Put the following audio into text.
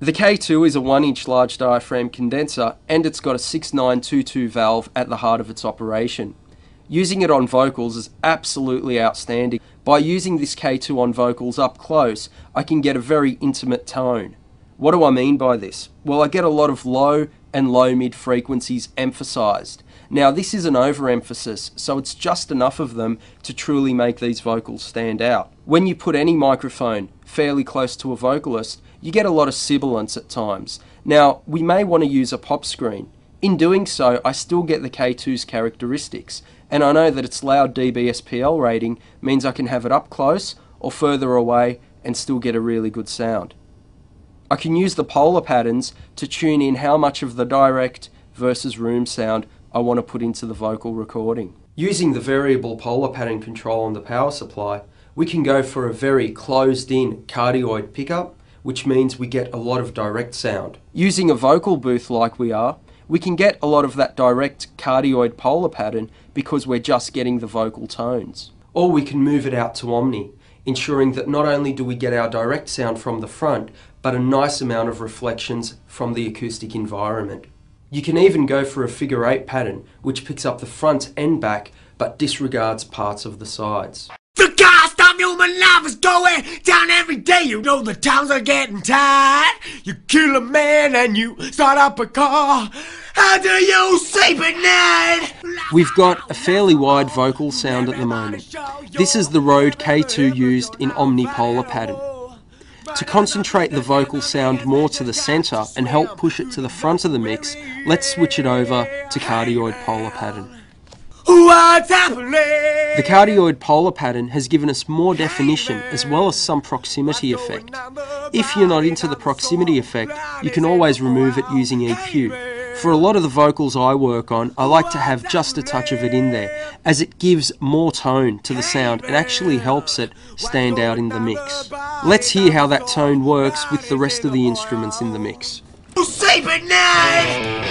The K2 is a 1-inch large diaphragm condenser, and it's got a 6922 valve at the heart of its operation. Using it on vocals is absolutely outstanding. By using this K2 on vocals up close, I can get a very intimate tone. What do I mean by this? Well, I get a lot of low and low mid frequencies emphasized. Now, this is an overemphasis, so it's just enough of them to truly make these vocals stand out. When you put any microphone fairly close to a vocalist, you get a lot of sibilance at times. Now, we may want to use a pop screen. In doing so, I still get the K2's characteristics, and I know that its loud dBSPL rating means I can have it up close or further away and still get a really good sound. I can use the polar patterns to tune in how much of the direct versus room sound I want to put into the vocal recording. Using the variable polar pattern control on the power supply, we can go for a very closed-in cardioid pickup, which means we get a lot of direct sound. Using a vocal booth like we are, we can get a lot of that direct cardioid polar pattern because we're just getting the vocal tones. Or we can move it out to omni, ensuring that not only do we get our direct sound from the front, but a nice amount of reflections from the acoustic environment. You can even go for a figure 8 pattern, which picks up the front and back, but disregards parts of the sides. The cost of human life is going down every day. You know the times are getting tight. You kill a man and you start up a car. How do you sleep at night? We've got a fairly wide vocal sound at the moment. This is the Rode K2 used in omnipolar pattern. To concentrate the vocal sound more to the centre and help push it to the front of the mix, let's switch it over to cardioid polar pattern. What's happening? The cardioid polar pattern has given us more definition as well as some proximity effect. If you're not into the proximity effect, you can always remove it using EQ. For a lot of the vocals I work on, I like to have just a touch of it in there, as it gives more tone to the sound and actually helps it stand out in the mix. Let's hear how that tone works with the rest of the instruments in the mix. Sleep at night.